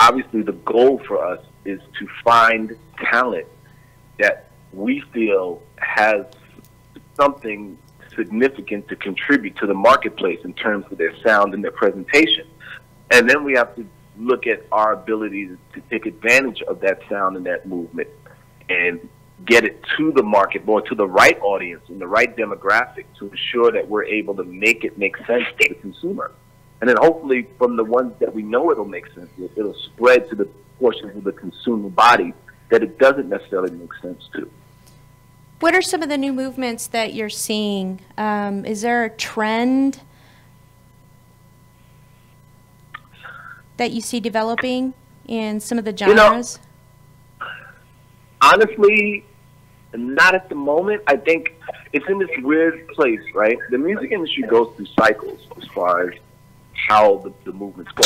obviously the goal for us is to find talent that we feel has something significant to contribute to the marketplace in terms of their sound and their presentation. And then we have to look at our ability to take advantage of that sound and that movement and get it to the market, more to the right audience and the right demographic to ensure that we're able to make it make sense to the consumer. And then hopefully from the ones that we know it'll make sense with, it'll spread to the portions of the consumer body that it doesn't necessarily make sense to. What are some of the new movements that you're seeing? Is there a trend that you see developing in some of the genres? Honestly, not at the moment. I think it's in this weird place, right? The music industry goes through cycles as far as how the movements go.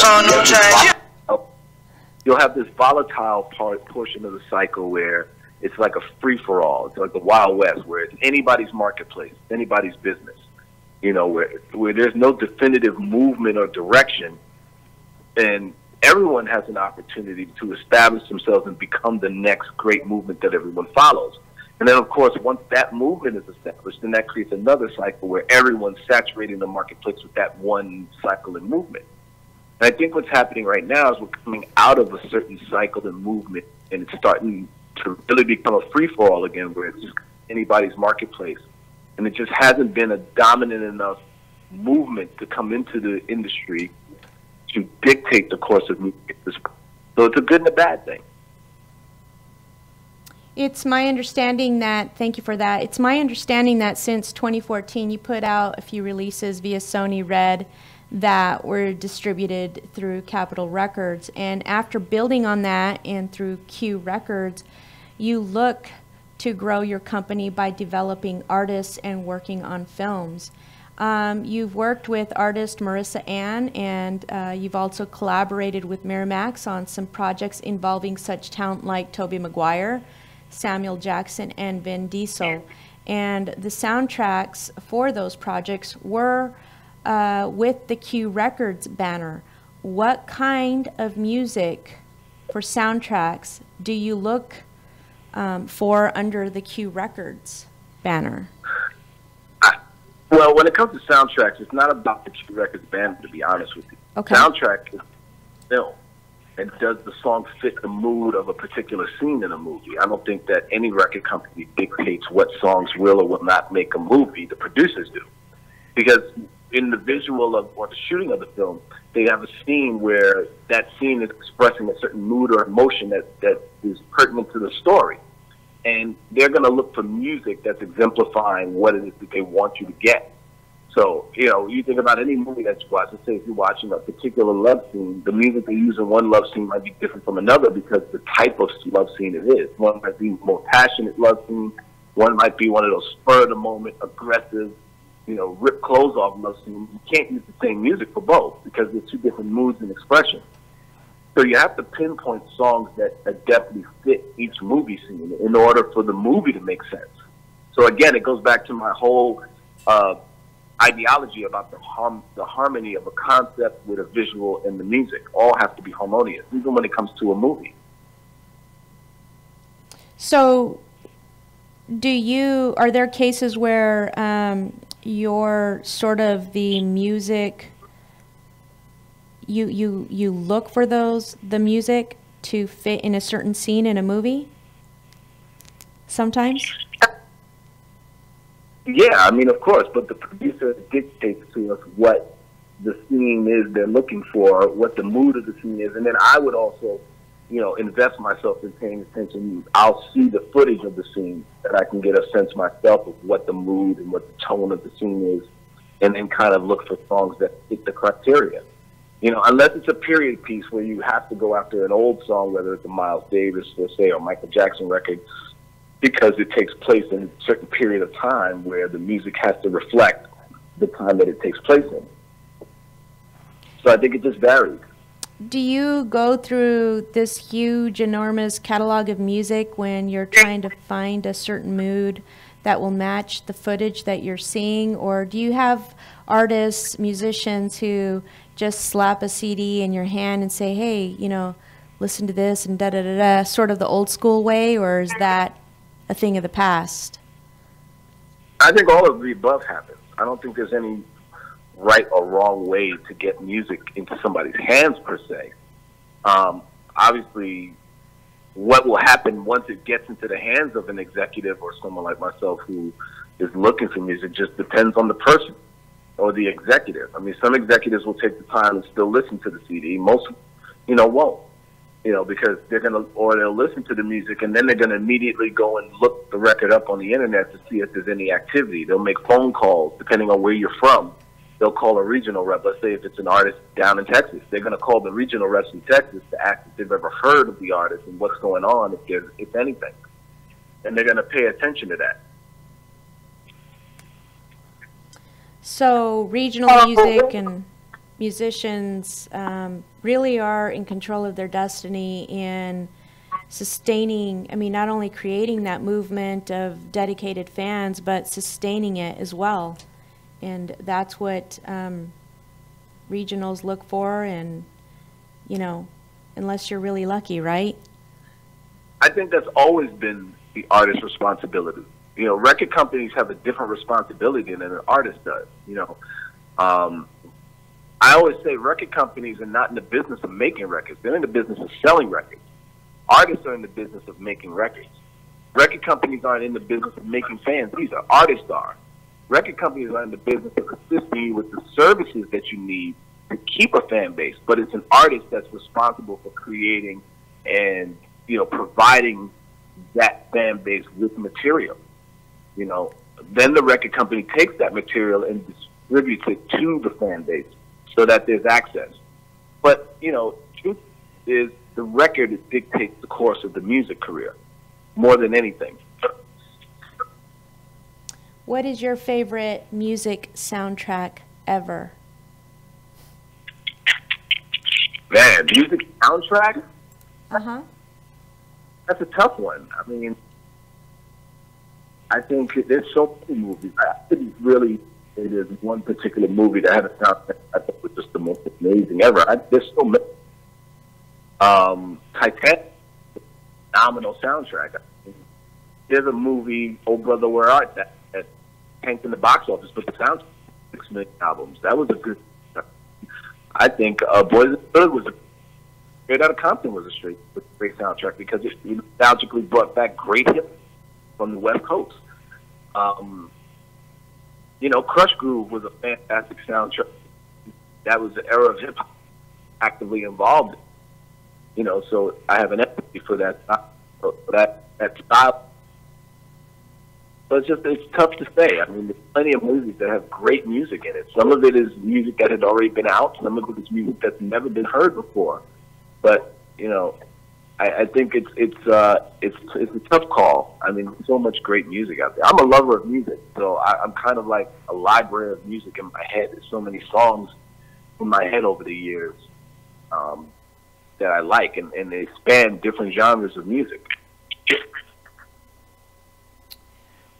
You'll have this volatile portion of the cycle where it's like a free-for-all. It's like the Wild West, where it's anybody's marketplace, anybody's business. You know, where there's no definitive movement or direction, and everyone has an opportunity to establish themselves and become the next great movement that everyone follows. And then, of course, once that movement is established, then that creates another cycle where everyone's saturating the marketplace with that one cycle and movement. And I think what's happening right now is we're coming out of a certain cycle and movement, and it's starting to really become a free-for-all again, where it's just anybody's marketplace. And it just hasn't been a dominant enough movement to come into the industry to dictate the course of music. So it's a good and a bad thing. It's my understanding that, thank you for that, it's my understanding that since 2014 you put out a few releases via Sony Red that were distributed through Capitol Records, and after building on that and through Q Records, you look to grow your company by developing artists and working on films. You've worked with artist Marissa Ann, and you've also collaborated with Miramax on some projects involving such talent like Tobey Maguire, Samuel Jackson, and Vin Diesel. And the soundtracks for those projects were with the Q Records banner. What kind of music for soundtracks do you look for under the Q Records banner? Well, when it comes to soundtracks, it's not about the Q Records banner, to be honest with you. Okay. Soundtrack is film. And does the song fit the mood of a particular scene in a movie? I don't think that any record company dictates what songs will or will not make a movie. The producers do. Because in the visual of, or the shooting of the film, they have a scene where that scene is expressing a certain mood or emotion that is pertinent to the story. And they're going to look for music that's exemplifying what it is that they want you to get. So, you know, you think about any movie that you watch, let's say if you're watching a particular love scene, the music they use in one love scene might be different from another because the type of love scene it is. One might be a more passionate love scene. One might be one of those spur-of-the-moment, aggressive, you know, rip clothes off love scenes. You can't use the same music for both because they're two different moods and expressions. So you have to pinpoint songs that definitely fit each movie scene in order for the movie to make sense. So again, it goes back to my whole ideology about the harmony of a concept with a visual and the music. All have to be harmonious, even when it comes to a movie. So are there cases where you're sort of the music, you look for the music to fit in a certain scene in a movie sometimes? Yeah, I mean, of course, but the producer dictates to us what the scene is they're looking for, what the mood of the scene is, and then I would also, you know, invest myself in paying attention. I'll see the footage of the scene that I can get a sense myself of what the mood and what the tone of the scene is, and then kind of look for songs that fit the criteria. You know, unless it's a period piece where you have to go after an old song, whether it's a Miles Davis, let's say, or Michael Jackson record, because it takes place in a certain period of time where the music has to reflect the time that it takes place in. So I think it just varies. Do you go through this huge, enormous catalog of music when you're trying to find a certain mood that will match the footage that you're seeing? Or do you have artists, musicians who just slap a CD in your hand and say, hey, you know, listen to this and da-da-da-da, sort of the old school way, or is that a thing of the past? I think all of the above happens. I don't think there's any right or wrong way to get music into somebody's hands, per se. Obviously, what will happen once it gets into the hands of an executive or someone like myself who is looking for music just depends on the person or the executive. I mean, some executives will take the time and still listen to the CD. Most, won't, because they're going to, or they'll listen to the music and then they're going to immediately go and look the record up on the internet to see if there's any activity. They'll make phone calls, depending on where you're from. They'll call a regional rep. Let's say if it's an artist down in Texas, they're going to call the regional reps in Texas to ask if they've ever heard of the artist and what's going on, if anything. And they're going to pay attention to that. So regional music and musicians really are in control of their destiny in sustaining, not only creating that movement of dedicated fans, but sustaining it as well. And that's what regionals look for, and, unless you're really lucky, right? I think that's always been the artist's responsibility. Record companies have a different responsibility than an artist does. I always say record companies are not in the business of making records. They're in the business of selling records. Artists are in the business of making records. Record companies aren't in the business of making fans. These are artists are. Record companies are in the business of assisting you with the services that you need to keep a fan base, but it's an artist that's responsible for creating and, providing that fan base with material. Then the record company takes that material and distributes it to the fan base so that there's access. But, truth is the record dictates the course of the music career more than anything. What is your favorite music soundtrack ever? Man, music soundtrack? Uh-huh. That's a tough one. I think there's so many movies. I didn't really say there's one particular movie that had a soundtrack I thought was just the most amazing ever. There's so many. Titanic, phenomenal soundtrack. There's a movie, Oh Brother, Where Art, that tanked in the box office, but the soundtrack, 6 million albums. That was a good. I think Boys and Third was Straight Outta Compton was a great soundtrack because it nostalgically brought back great hits from the West Coast. Crush Groove was a fantastic soundtrack. That was the era of hip hop actively involved. So I have an empathy for that style. But it's tough to say. There's plenty of movies that have great music in it. Some of it is music that had already been out. Some of it is music that's never been heard before. But I think it's a tough call. There's so much great music out there. I'm a lover of music, so I'm kind of like a library of music in my head. There's so many songs in my head over the years that I like, and they span different genres of music.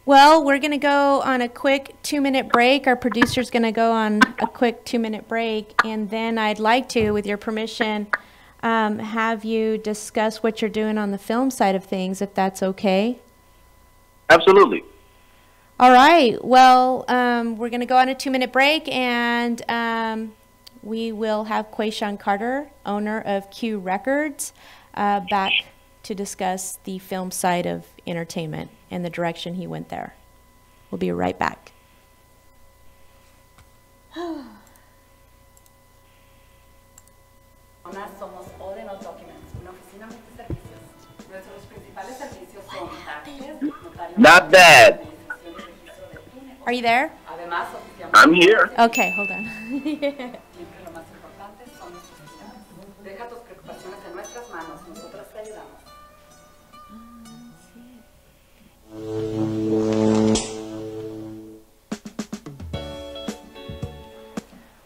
Well, we're going to go on a quick 2-minute break. Our producer's going to go on a quick 2-minute break, and then I'd like to, with your permission, have you discuss what you're doing on the film side of things, if that's okay. Absolutely. All right. Well, we're going to go on a 2-minute break, and we will have Quayshaun Carter, owner of Q Records, back to discuss the film side of entertainment and the direction he went there. We'll be right back. Somos Onda Documents, una oficina multiservicios. Nuestros principales servicios son taxes, notario. Not bad. Are you there? Además, I'm here. Okay, hold on. Siempre lo más importante son nuestros clientes. Deja tus preocupaciones en nuestras manos, nosotros te ayudamos.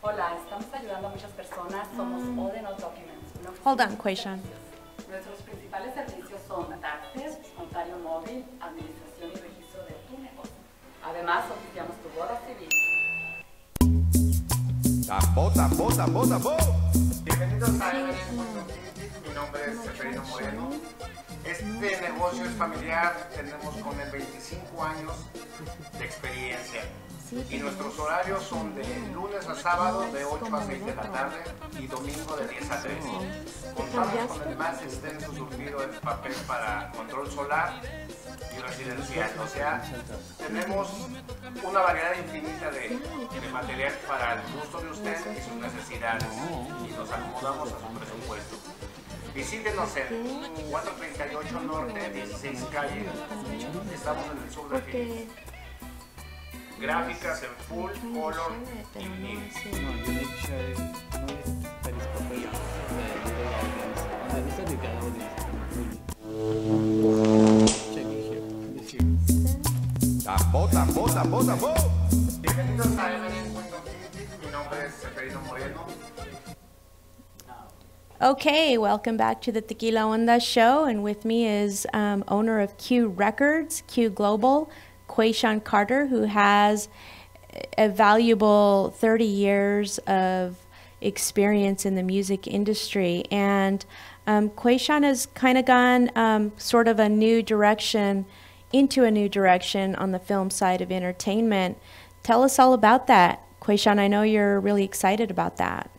Hola, estamos ayudando a muchas personas. Somos Onda Documents. Hold on, Quayshaun. Nuestros principales servicios son taxes, notario móvil, administración y registro de tu negocio. Además, oficiamos tu boda civil. Tambo, tambo, tambo, tambo. Bienvenidos a mi nombre nombre es Seferino Moreno. Este negocio es familiar, tenemos con él 25 años de experiencia. Y nuestros horarios son de lunes a sábado de 8 a 6 de la tarde y domingo de 10 a 3. Contamos con el más extenso surtido de papel para control solar y residencial. O sea, tenemos una variedad infinita de material para el gusto de usted y sus necesidades y nos acomodamos a su presupuesto. Visítenos en 438 Norte, 16 Calle. Estamos en el sur de Phoenix. Gráficas en full color y vinil. Tambo, tambo, tambo, tambo. Bienvenidos a mi nombre es Seferino Moreno. Okay, welcome back to the Tequila Onda show, and with me is owner of Q Records, Q Global, Quayshaun Carter, who has a valuable 30 years of experience in the music industry. And Quayshaun has kind of gone sort of a new direction, into a new direction on the film side of entertainment. Tell us all about that. Quayshaun, I know you're really excited about that.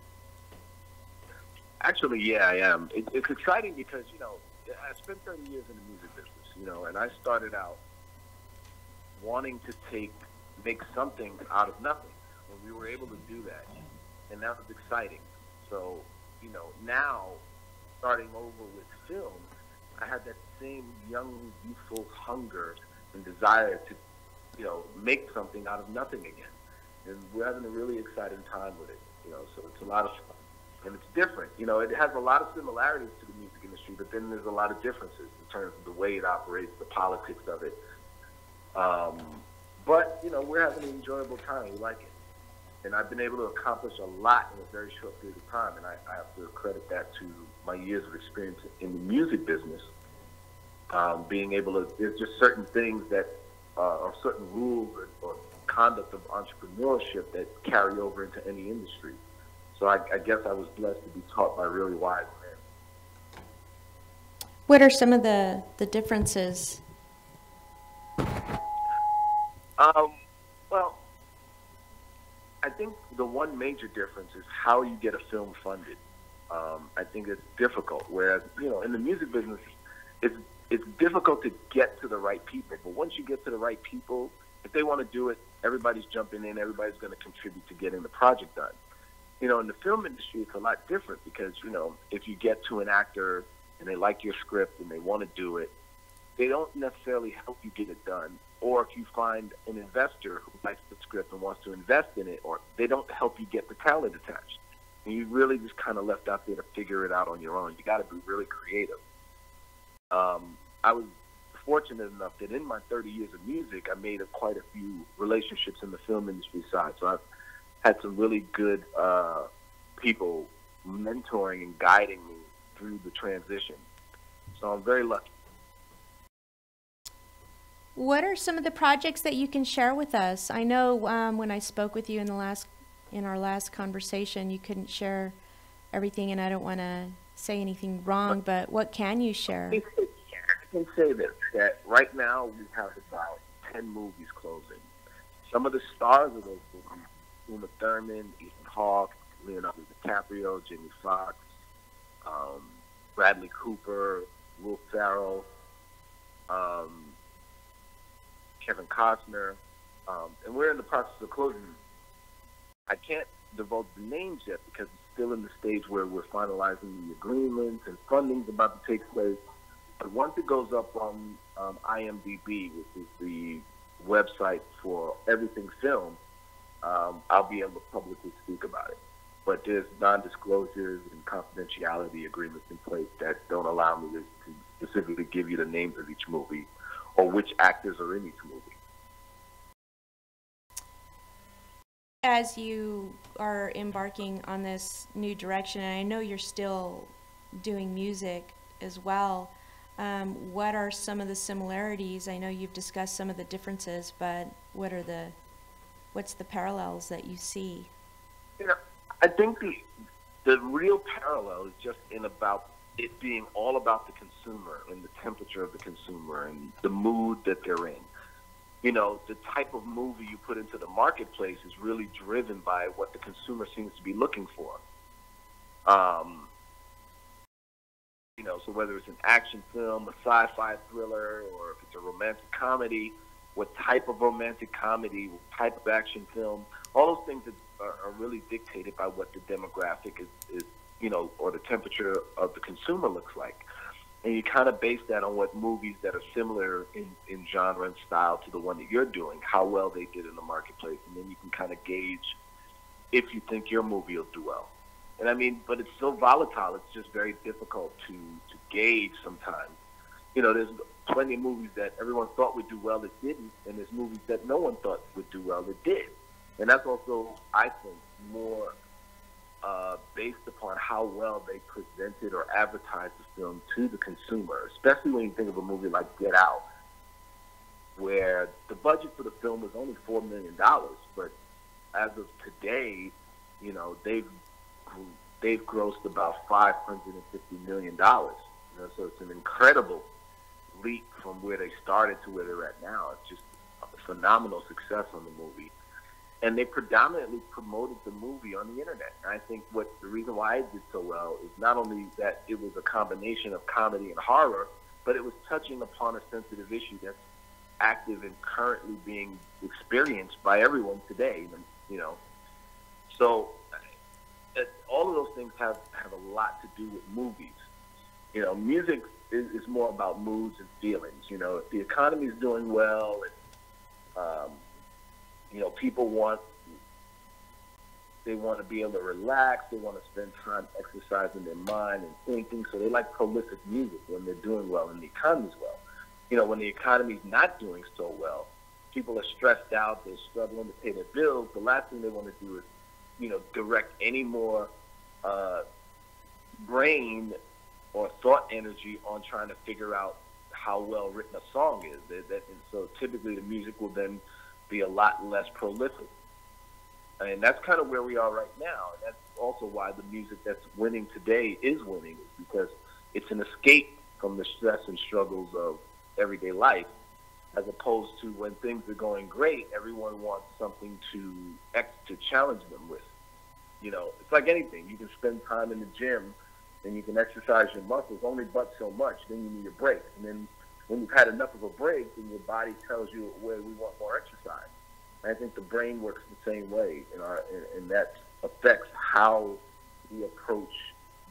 Actually, yeah, I am. It's exciting because, you know, I spent 30 years in the music business, you know, and I started out wanting to make something out of nothing, and we were able to do that, and that was exciting. So, you know, now starting over with film, I had that same young, youthful hunger and desire to, you know, make something out of nothing again, and we're having a really exciting time with it, you know. So it's a lot of fun, and it's different. You know, it has a lot of similarities to the music industry, but then there's a lot of differences in terms of the way it operates, the politics of it. But, you know, we're having an enjoyable time. We like it. And I've been able to accomplish a lot in a very short period of time, and I have to credit that to my years of experience in the music business. Being able to, there's just certain things that are certain rules or conduct of entrepreneurship that carry over into any industry. So I guess I was blessed to be taught by really wise men. What are some of the differences? Well, I think the one major difference is how you get a film funded. I think it's difficult, whereas, you know, in the music business, it's difficult to get to the right people. But once you get to the right people, if they want to do it, everybody's jumping in, everybody's going to contribute to getting the project done. You know, in the film industry, it's a lot different because, you know, if you get to an actor and they like your script and they want to do it, they don't necessarily help you get it done. Or if you find an investor who likes the script and wants to invest in it, or they don't help you get the talent attached. And you really just kind of left out there to figure it out on your own. You got to be really creative. I was fortunate enough that in my 30 years of music, I made quite a few relationships in the film industry side. So I've had some really good people mentoring and guiding me through the transition. So I'm very lucky. What are some of the projects that you can share with us? I know when I spoke with you in our last conversation, you couldn't share everything, and I don't want to say anything wrong, but what can you share? I can say this, that right now we have about 10 movies closing. Some of the stars of those movies, Uma Thurman, Ethan Hawke, Leonardo DiCaprio, Jamie Foxx, Bradley Cooper, Will Ferrell, Kevin Costner, and we're in the process of closing. I can't divulge the names yet because it's still in the stage where we're finalizing the agreements and funding's about to take place. But once it goes up on IMDb, which is the website for everything film, I'll be able to publicly speak about it. But there's non-disclosures and confidentiality agreements in place that don't allow me to specifically give you the names of each movie or which actors are in each movie. As you are embarking on this new direction, and I know you're still doing music as well, what are some of the similarities? I know you've discussed some of the differences, but what's the parallels that you see? You know, I think the real parallel is just in about it being all about the consumer and the temperature of the consumer and the mood that they're in. You know, the type of movie you put into the marketplace is really driven by what the consumer seems to be looking for. You know, so whether it's an action film, a sci-fi thriller, or if it's a romantic comedy, what type of romantic comedy, what type of action film, all those things are really dictated by what the demographic is, you know, or the temperature of the consumer looks like. And you kind of base that on what movies that are similar in genre and style to the one that you're doing, how well they did in the marketplace, and then you can kind of gauge if you think your movie will do well. And I mean, but it's so volatile, it's just very difficult to gauge sometimes. You know, there's plenty of movies that everyone thought would do well that didn't, and there's movies that no one thought would do well that did. And that's also, I think, more based upon how well they presented or advertised the film to the consumer, especially when you think of a movie like Get Out, where the budget for the film was only $4 million, but as of today, you know, they've grossed about $550 million. You know, so it's an incredible leap from where they started to where they're at now. It's just a phenomenal success on the movie. And they predominantly promoted the movie on the internet. And I think the reason why it did so well is not only that it was a combination of comedy and horror, but it was touching upon a sensitive issue that's active and currently being experienced by everyone today. You know, so all of those things have a lot to do with movies. You know, music is more about moods and feelings. You know, if the economy is doing well, and you know, people want to be able to relax. They want to spend time exercising their mind and thinking. So they like prolific music when they're doing well and the economy's well. You know, when the economy's not doing so well, people are stressed out. They're struggling to pay their bills. The last thing they want to do is, you know, direct any more brain or thought energy on trying to figure out how well written a song is. And so typically the music will then be a lot less prolific. And that's kind of where we are right now. And that's also why the music that's winning today is winning, is because it's an escape from the stress and struggles of everyday life, as opposed to when things are going great, everyone wants something to challenge them with. You know, it's like anything. You can spend time in the gym and you can exercise your muscles only but so much. Then you need a break. And then when you've had enough of a break, then your body tells you where we want more exercise. And I think the brain works the same way, and that affects how we approach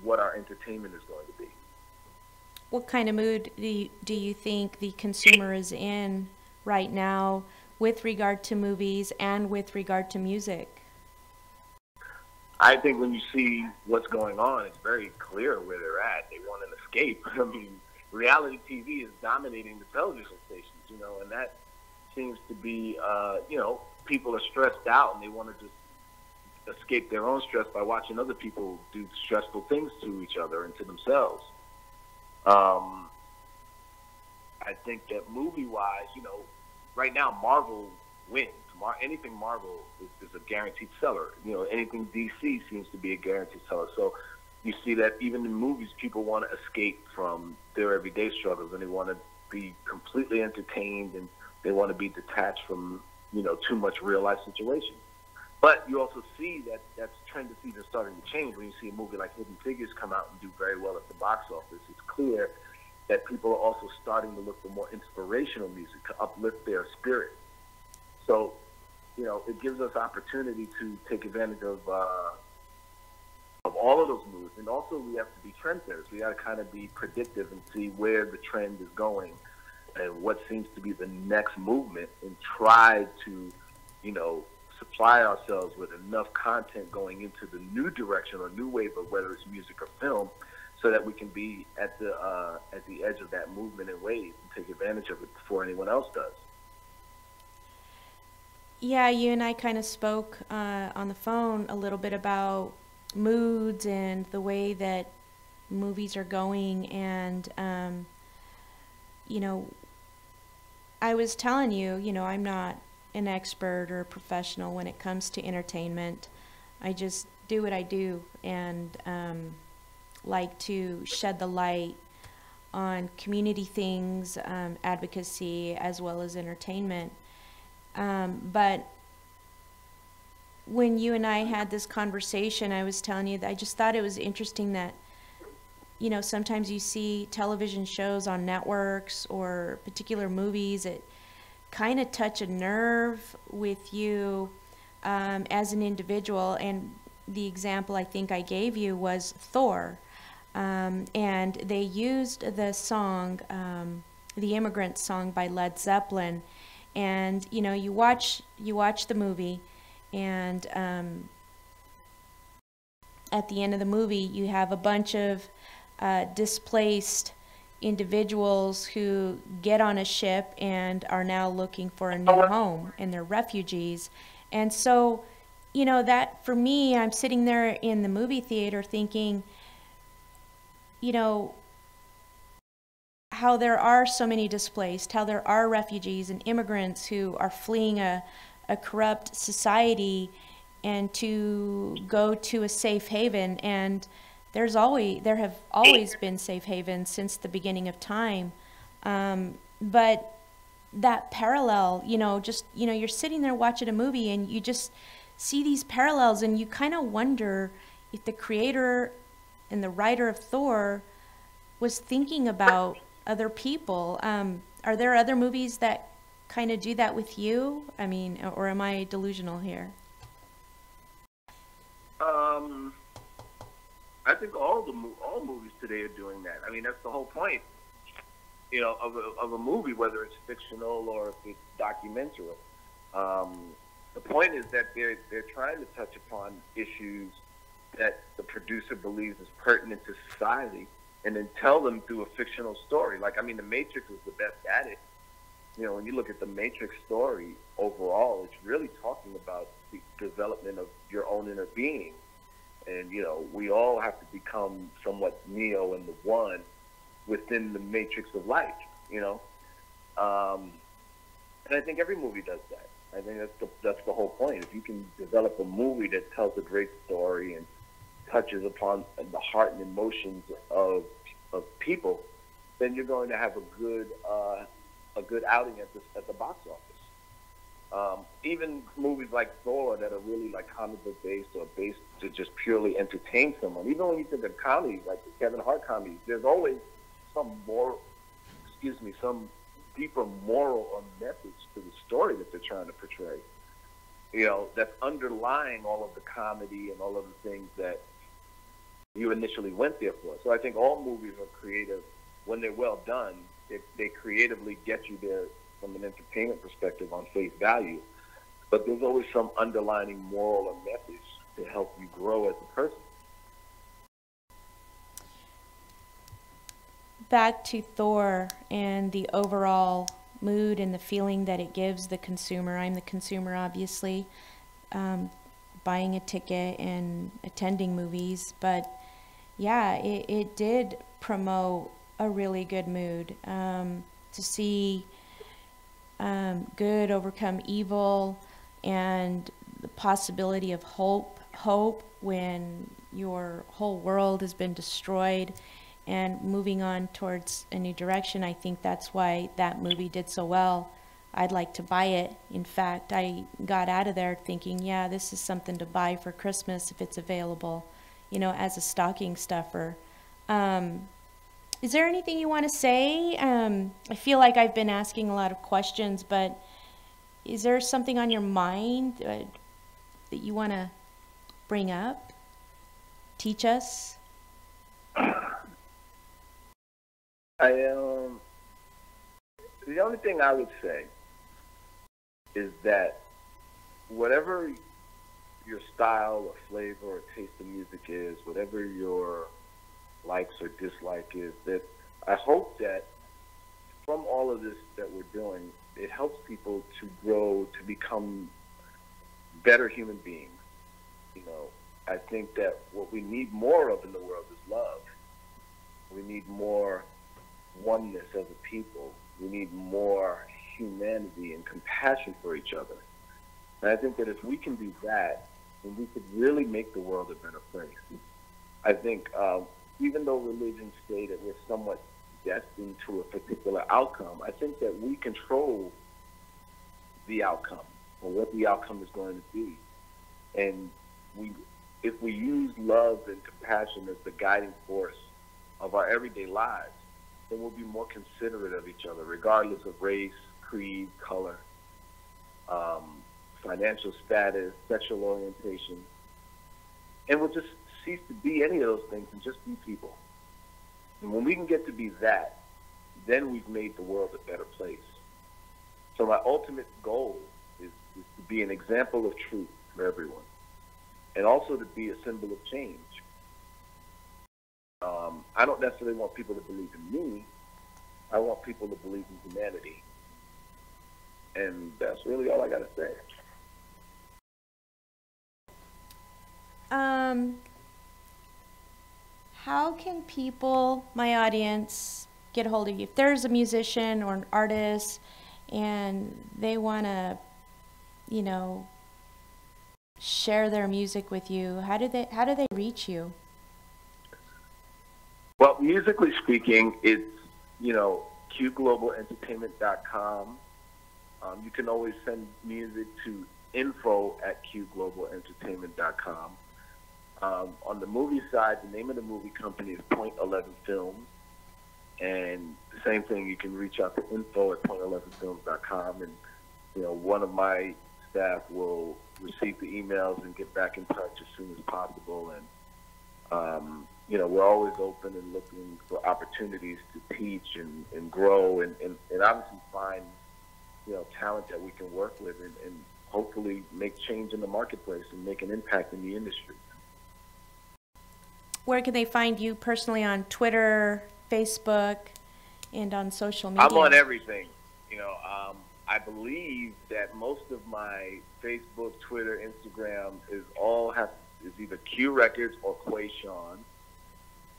what our entertainment is going to be. What kind of mood do you think the consumer is in right now with regard to movies and with regard to music? I think when you see what's going on, it's very clear where they're at. They want an escape. I mean, reality TV is dominating the television stations, you know, and that seems to be, you know, people are stressed out and they want to just escape their own stress by watching other people do stressful things to each other and to themselves. I think that movie-wise, you know, right now Marvel wins. Anything Marvel is a guaranteed seller. You know, anything DC seems to be a guaranteed seller. So you see that even in movies, people want to escape from their everyday struggles, and they want to be completely entertained, and they want to be detached from, you know, too much real life situations. But you also see that trend is even starting to change when you see a movie like Hidden Figures come out and do very well at the box office. It's clear that people are also starting to look for more inspirational music to uplift their spirit. So, you know, it gives us opportunity to take advantage of all of those moves. And also we have to be trendsetters. We got to kind of be predictive and see where the trend is going and what seems to be the next movement, and try to, you know, supply ourselves with enough content going into the new direction or new wave of whether it's music or film, so that we can be at the edge of that movement and wave and take advantage of it before anyone else does. Yeah, you and I kind of spoke on the phone a little bit about moods and the way that movies are going, and you know, I was telling you, you know, I'm not an expert or a professional when it comes to entertainment. I just do what I do, and like to shed the light on community things, advocacy, as well as entertainment. But when you and I had this conversation, I was telling you that I just thought it was interesting that, you know, sometimes you see television shows on networks or particular movies that kind of touch a nerve with you as an individual. And the example I think I gave you was Thor. And they used the song, the Immigrant Song by Led Zeppelin. And, you know, you watch the movie, and at the end of the movie, you have a bunch of displaced individuals who get on a ship and are now looking for a new home, and they're refugees. And so, you know, that for me, I'm sitting there in the movie theater thinking, you know, how there are so many displaced, how there are refugees and immigrants who are fleeing a corrupt society and to go to a safe haven. And there have always been safe havens since the beginning of time. But that parallel, you know, just, you know, you're sitting there watching a movie and you just see these parallels, and you kind of wonder if the creator and the writer of Thor was thinking about other people. Are there other movies that kind of do that with you? I mean, or am I delusional here? I think all movies today are doing that. I mean, that's the whole point, you know, of a movie, whether it's fictional or if it's documentary. The point is that they're trying to touch upon issues that the producer believes is pertinent to society, and then tell them through a fictional story. Like, I mean, The Matrix was the best at it. You know, when you look at the Matrix story overall, it's really talking about the development of your own inner being. And, you know, we all have to become somewhat Neo and the One within the matrix of life, you know. And I think every movie does that. I think that's the whole point. If you can develop a movie that tells a great story and touches upon the heart and emotions of people, then you're going to have a good outing at the box office. Even movies like Thor that are really like comic book based or based to just purely entertain someone. Even when you think of comedy, like the Kevin Hart comedies, there's always some deeper moral or message to the story that they're trying to portray. You know, that's underlying all of the comedy and all of the things that you initially went there for. So I think all movies are creative when they're well done. They creatively get you there from an entertainment perspective on face value. But there's always some underlying moral or message to help you grow as a person. Back to Thor and the overall mood and the feeling that it gives the consumer. I'm the consumer, obviously, buying a ticket and attending movies. But yeah, it did promote a really good mood. To see good overcome evil and the possibility of hope when your whole world has been destroyed and moving on towards a new direction. I think that's why that movie did so well. I'd like to buy it. In fact, I got out of there thinking, yeah, this is something to buy for Christmas if it's available, you know, as a stocking stuffer. Is there anything you want to say? I feel like I've been asking a lot of questions, but is there something on your mind that you want to bring up, teach us? The only thing I would say is that whatever your style or flavor or taste of music is, whatever your likes or dislike is, that I hope that from all of this that we're doing, it helps people to grow, to become better human beings. You know, I think that what we need more of in the world is love. We need more oneness as a people. We need more humanity and compassion for each other. And I think that if we can do that, then we could really make the world a better place. I think even though religions say that we're somewhat destined to a particular outcome, I think that we control the outcome or what the outcome is going to be. And if we use love and compassion as the guiding force of our everyday lives, then we'll be more considerate of each other, regardless of race, creed, color, financial status, sexual orientation. And we'll just cease to be any of those things and just be people. And when we can get to be that, then we've made the world a better place. So my ultimate goal is to be an example of truth for everyone, and also to be a symbol of change. I don't necessarily want people to believe in me. I want people to believe in humanity. And that's really all I got to say. How can people, my audience, get a hold of you? If there's a musician or an artist and they want to, you know, share their music with you, how do they reach you? Well, musically speaking, it's, you know, qglobalentertainment.com. You can always send music to info@qglobalentertainment.com. On the movie side, the name of the movie company is Point 11 Films. And the same thing, you can reach out to info@point11films.com, and, you know, one of my staff will receive the emails and get back in touch as soon as possible. And, you know, we're always open and looking for opportunities to teach and grow and obviously find, you know, talent that we can work with and hopefully make change in the marketplace and make an impact in the industry. Where can they find you personally on Twitter, Facebook, and on social media? I'm on everything. You know, I believe that most of my Facebook, Twitter, Instagram is either Q Records or Quayshaun.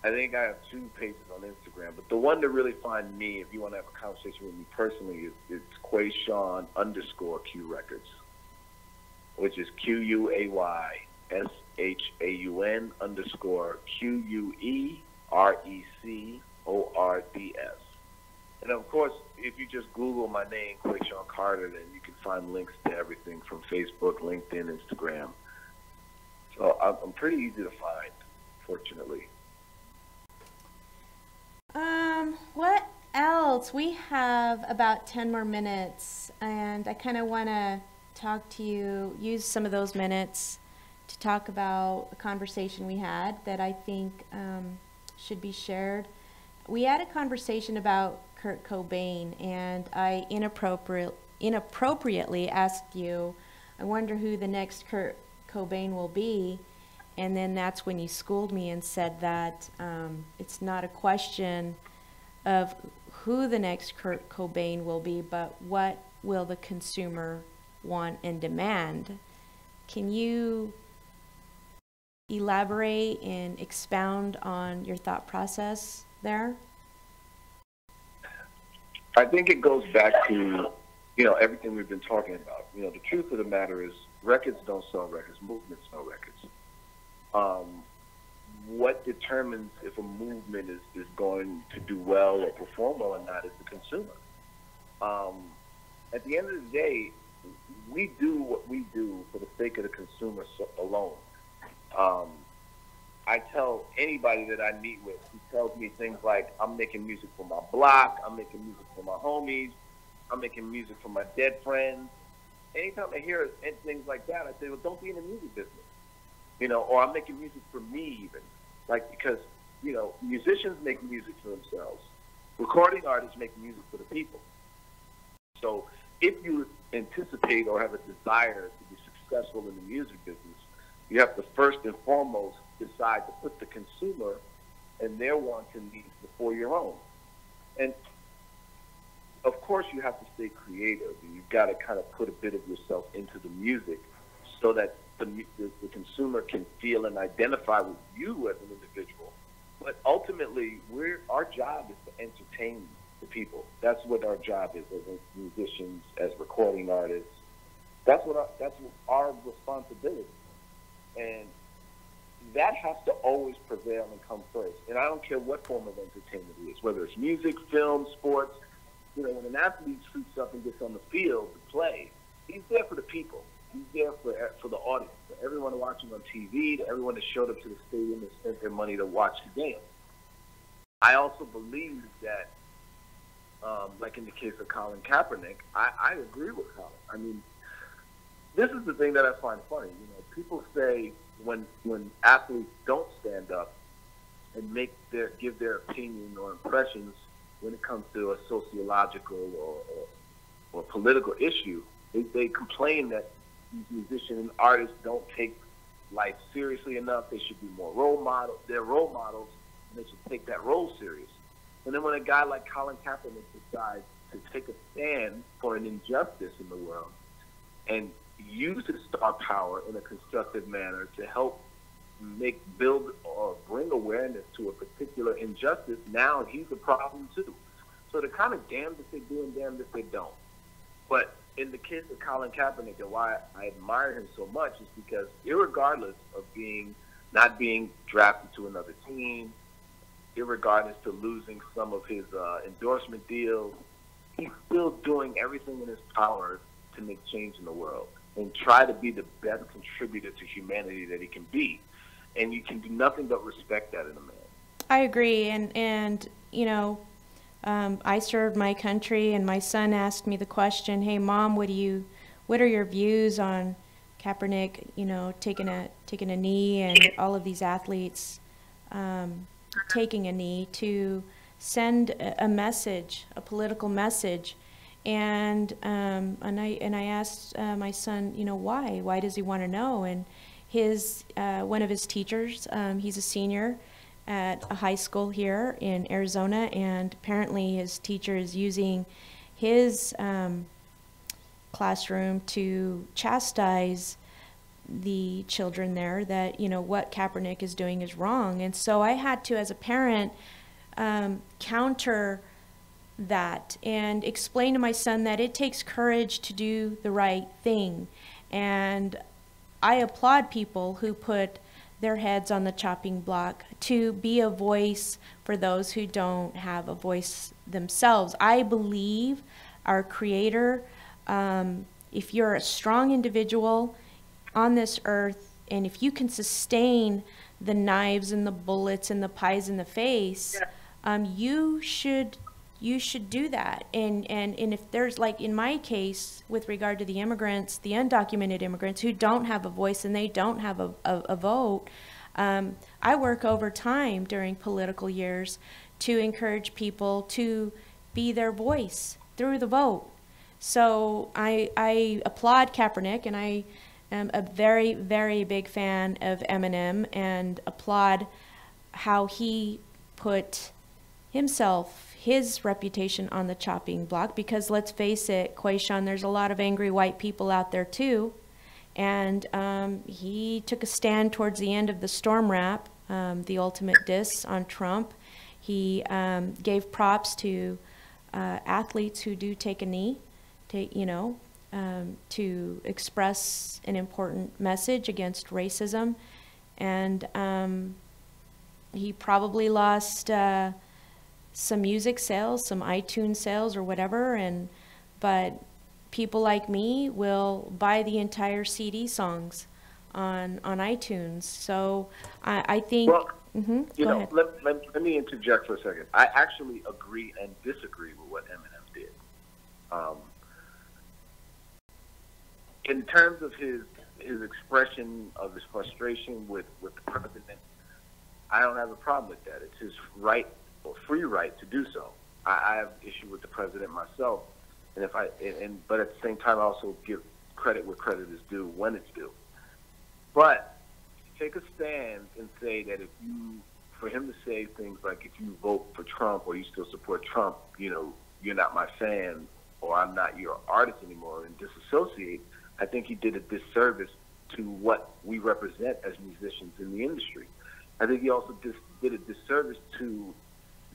I think I have 2 pages on Instagram, but the one to really find me, if you want to have a conversation with me personally, is Quayshaun _Q Records, which is QUAYSHAUN _QUERECORDS. And of course, if you just Google my name, Quayshaun Carter, then you can find links to everything from Facebook, LinkedIn, Instagram. So I'm pretty easy to find, fortunately. What else? We have about 10 more minutes, and I kind of want to talk to you, use some of those minutes to talk about a conversation we had that I think should be shared. We had a conversation about Kurt Cobain, and I inappropriately asked you, I wonder who the next Kurt Cobain will be. And then that's when you schooled me and said that it's not a question of who the next Kurt Cobain will be, but what will the consumer want and demand. Can you elaborate and expound on your thought process there? I think it goes back to, you know, everything we've been talking about. You know, the truth of the matter is records don't sell records, movements sell records. What determines if a movement is going to do well or perform well or not is the consumer. At the end of the day, we do what we do for the sake of the consumer alone. I tell anybody that I meet with who tells me things like, I'm making music for my block, I'm making music for my homies, I'm making music for my dead friends. Anytime I hear things like that, I say, well, don't be in the music business. You know, or I'm making music for me even. Like, because, you know, musicians make music for themselves. Recording artists make music for the people. So if you anticipate or have a desire to be successful in the music business, you have to first and foremost decide to put the consumer and their wants and needs before your own. And of course you have to stay creative, and you've got to kind of put a bit of yourself into the music so that the consumer can feel and identify with you as an individual. But ultimately, our job is to entertain the people. That's what our job is as musicians, as recording artists. That's what our responsibility. And that has to always prevail and come first. And I don't care what form of entertainment it is, whether it's music, film, sports. You know, when an athlete suits up and gets on the field to play, he's there for the people. He's there for the audience, for everyone watching on TV, to everyone that showed up to the stadium and spent their money to watch the game. I also believe that, like in the case of Colin Kaepernick, I agree with Colin. I mean, this is the thing that I find funny. You know, people say when athletes don't stand up and give their opinion or impressions when it comes to a sociological or political issue, they complain that these musicians and artists don't take life seriously enough. They should be more role models. They're role models, and they should take that role serious. And then when a guy like Colin Kaepernick decides to take a stand for an injustice in the world and use his star power in a constructive manner to help build or bring awareness to a particular injustice, now he's a problem too. So they're kind of damned if they do and damned if they don't. But in the case of Colin Kaepernick, and why I admire him so much is because irregardless of not being drafted to another team, irregardless to losing some of his endorsement deals, he's still doing everything in his power to make change in the world and try to be the best contributor to humanity that he can be. And you can do nothing but respect that in a man. I agree, and you know, I served my country, and my son asked me the question, "Hey, Mom, what are your views on Kaepernick? You know, taking a knee, and all of these athletes taking a knee to send a message, a political message." And I asked my son, you know, why? Why does he want to know? And one of his teachers, he's a senior at a high school here in Arizona, and apparently his teacher is using his classroom to chastise the children there, that, you know, what Kaepernick is doing is wrong. And so I had to, as a parent, counter that and explain to my son that it takes courage to do the right thing. And I applaud people who put their heads on the chopping block to be a voice for those who don't have a voice themselves. I believe our Creator, if you're a strong individual on this earth, and if you can sustain the knives and the bullets and the pies in the face, you should do that. And if there's, like in my case, with regard to the immigrants, the undocumented immigrants who don't have a voice and they don't have a vote, I work overtime during political years to encourage people to be their voice through the vote. So I applaud Kaepernick, and I am a very, very big fan of Eminem, and applaud how he put his reputation on the chopping block, because let's face it, Quayshaun, there's a lot of angry white people out there too. And he took a stand towards the end of the storm rap, the ultimate diss on Trump. He gave props to athletes who do take a knee, to express an important message against racism. And he probably lost some music sales, some iTunes sales or whatever, but people like me will buy the entire CD songs on iTunes. So I think, well, you know, ahead. let me interject for a second. I actually agree and disagree with what Eminem did. In terms of his expression of his frustration with the president, I don't have a problem with that. It's his right, or free right, to do so. I have issue with the president myself, but at the same time I also give credit where credit is due when it's due. But take a stand and say that for him to say things like, if you vote for Trump or you still support Trump, you know, you're not my fan, or I'm not your artist anymore, and disassociate, I think he did a disservice to what we represent as musicians in the industry. I think he also did a disservice to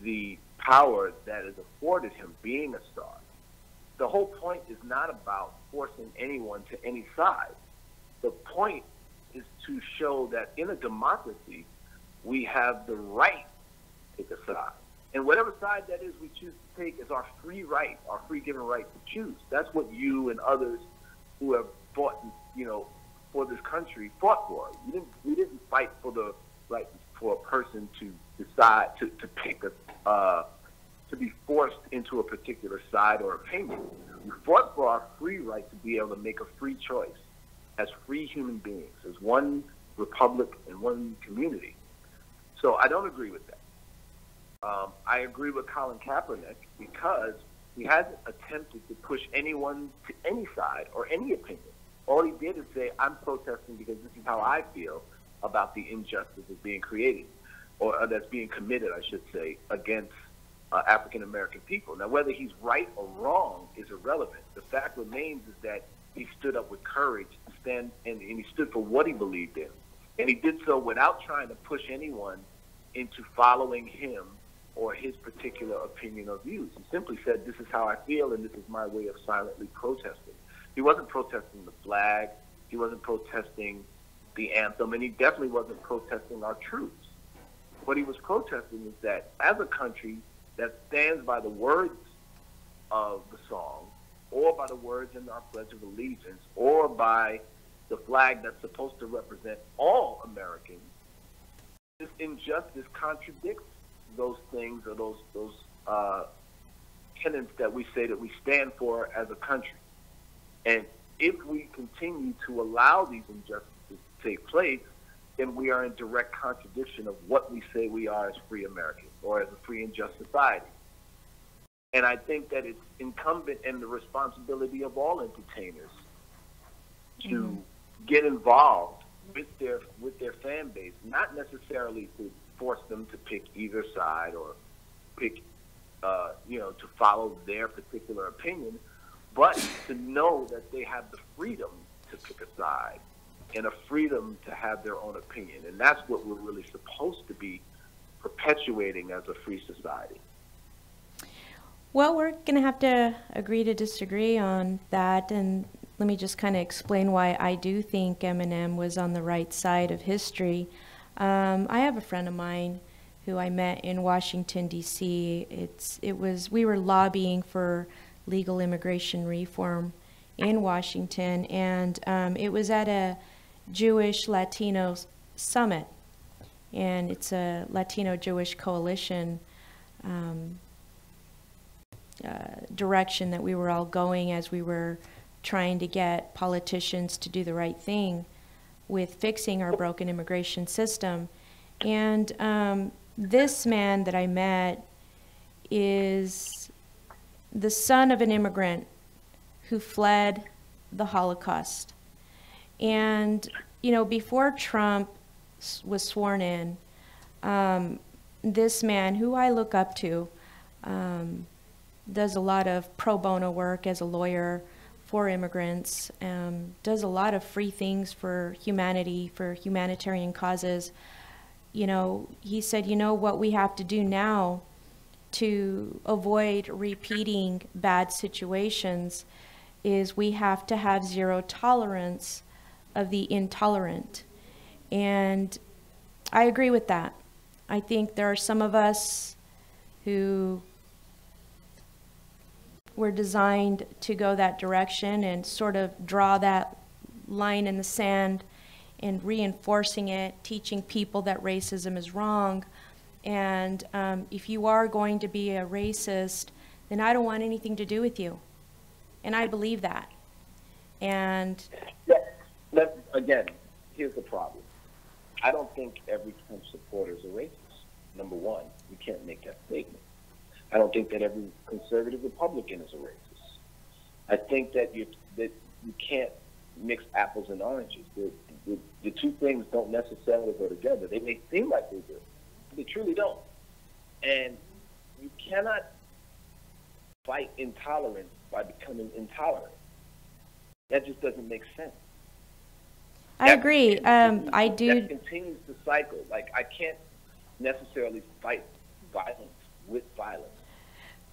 the power that is afforded him being a star. The whole point is not about forcing anyone to any side. The point is to show that in a democracy, we have the right to take a side. And whatever side that is we choose to take is our free right, our free given right to choose. That's what you and others who have fought, you know, for this country fought for. We didn't fight for the right for a person to decide to pick to be forced into a particular side or opinion. We fought for our free right to be able to make a free choice as free human beings, as one republic and one community. So I don't agree with that. I agree with Colin Kaepernick because he hasn't attempted to push anyone to any side or any opinion. All he did is say, I'm protesting because this is how I feel about the injustice that's being created, or that's being committed, I should say, against African-American people. Now, whether he's right or wrong is irrelevant. The fact remains is that he stood up with courage to stand, and he stood for what he believed in. And he did so without trying to push anyone into following him or his particular opinion or views. He simply said, this is how I feel, and this is my way of silently protesting. He wasn't protesting the flag. He wasn't protesting the anthem, and he definitely wasn't protesting our troops. What he was protesting is that as a country that stands by the words of the song, or by the words in our Pledge of Allegiance, or by the flag that's supposed to represent all Americans, this injustice contradicts those things or those tenets that we say that we stand for as a country. And if we continue to allow these injustices to take place, then we are in direct contradiction of what we say we are as free Americans or as a free and just society. And I think that it's incumbent and the responsibility of all entertainers to get involved with their fan base, not necessarily to force them to pick either side or pick, to follow their particular opinion, but to know that they have the freedom to pick a side and a freedom to have their own opinion. And that's what we're really supposed to be perpetuating as a free society. Well, we're going to have to agree to disagree on that, and let me just kind of explain why I do think Eminem was on the right side of history. I have a friend of mine who I met in Washington, D.C. We were lobbying for legal immigration reform in Washington, and it was at a Jewish Latino summit, and it's a Latino Jewish coalition direction that we were all going as we were trying to get politicians to do the right thing with fixing our broken immigration system. And this man that I met is the son of an immigrant who fled the Holocaust. And, before Trump was sworn in, this man, who I look up to, does a lot of pro bono work as a lawyer for immigrants, does a lot of free things for humanity, for humanitarian causes. He said, what we have to do now to avoid repeating bad situations is we have to have zero tolerance of the intolerant. And I agree with that. I think there are some of us who were designed to go that direction and sort of draw that line in the sand and reinforcing it, teaching people that racism is wrong. And if you are going to be a racist, then I don't want anything to do with you. And I believe that. And again, here's the problem. I don't think every Trump supporter is a racist. Number one, you can't make that statement. I don't think that every conservative Republican is a racist. I think that you can't mix apples and oranges. The two things don't necessarily go together. They may seem like they do, but they truly don't. And you cannot fight intolerance by becoming intolerant. That just doesn't make sense. I agree. I do. That continues to cycle. Like, I can't necessarily fight violence with violence.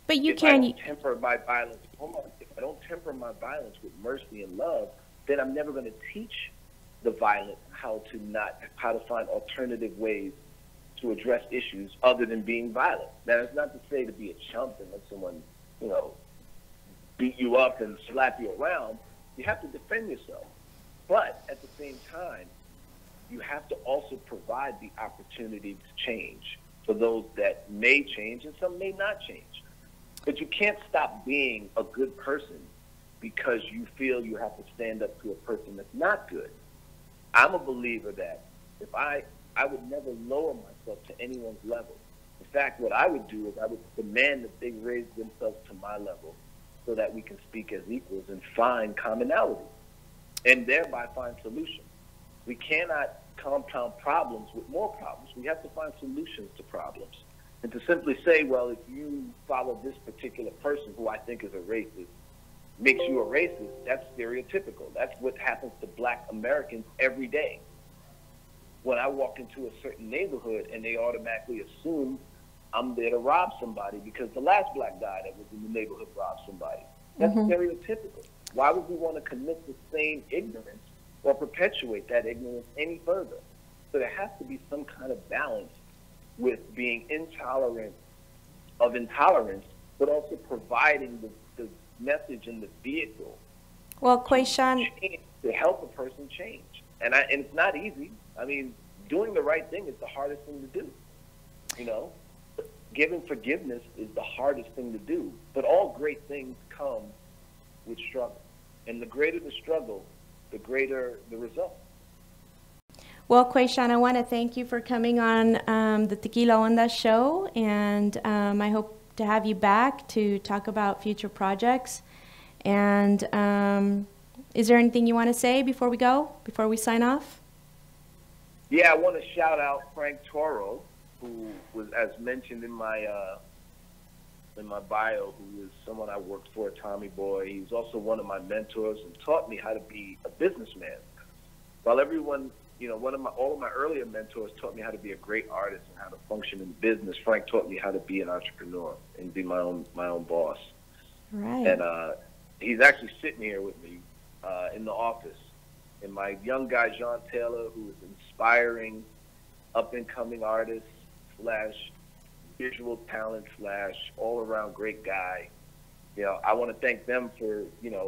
But you if can. I don't temper my violence, if I don't temper my violence with mercy and love, then I'm never going to teach the violence, how to find alternative ways to address issues other than being violent. Now, it's not to say to be a chump and let someone, beat you up and slap you around. You have to defend yourself. But at the same time, you have to also provide the opportunity to change for those that may change and some may not change. But you can't stop being a good person because you feel you have to stand up to a person that's not good. I'm a believer that if I would never lower myself to anyone's level. In fact, what I would do is I would demand that they raise themselves to my level so that we can speak as equals and find commonality and thereby find solutions. We cannot compound problems with more problems. We have to find solutions to problems. And to simply say, well, if you follow this particular person who I think is a racist, makes you a racist, that's stereotypical. That's what happens to black Americans every day. When I walk into a certain neighborhood and they automatically assume I'm there to rob somebody because the last black guy that was in the neighborhood robbed somebody. That's stereotypical. Why would we want to commit the same ignorance or perpetuate that ignorance any further? So there has to be some kind of balance with being intolerant of intolerance, but also providing the message and the vehicle. Well, Quayshaun, to help a person change. And it's not easy. I mean, doing the right thing is the hardest thing to do. Giving forgiveness is the hardest thing to do. But all great things come with struggle. And the greater the struggle, the greater the result. Well, Quayshaun, I want to thank you for coming on the Tequila Onda show, and I hope to have you back to talk about future projects. And is there anything you want to say before we go, before we sign off? Yeah, I want to shout out Frank Toro, who was, as mentioned in my bio, who is someone I worked for at Tommy Boy. He was also one of my mentors and taught me how to be a businessman. While everyone, all of my earlier mentors taught me how to be a great artist and how to function in business, Frank taught me how to be an entrepreneur and be my own boss. Right. And he's actually sitting here with me in the office. And my young guy, John Taylor, who is inspiring up-and-coming artist / visual talent / all-around great guy. I want to thank them for,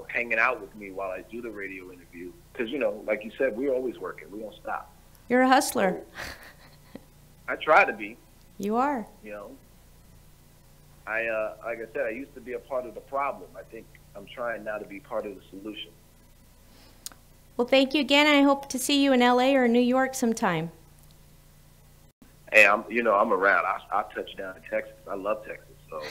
hanging out with me while I do the radio interview. Because, like you said, we're always working. We don't stop. You're a hustler. I try to be. You are. Like I said, I used to be a part of the problem. I think I'm trying now to be part of the solution. Well, thank you again, and I hope to see you in LA or New York sometime. Hey, I'm around. I'll touch down in Texas. I love Texas. So,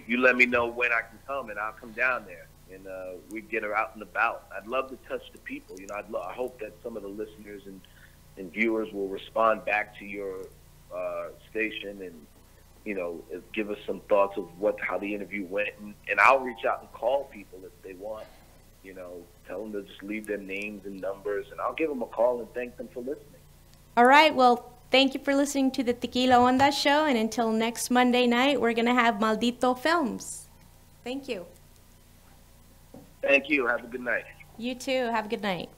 you let me know when I can come, and I'll come down there, and we get her out and about. I'd love to touch the people. I hope that some of the listeners and viewers will respond back to your station and, give us some thoughts of how the interview went. And I'll reach out and call people if they want, tell them to just leave their names and numbers, and I'll give them a call and thank them for listening. All right. Well, thank you for listening to the Tequila Onda show, and until next Monday night, we're going to have Maldito Films. Thank you. Thank you. Have a good night. You too. Have a good night.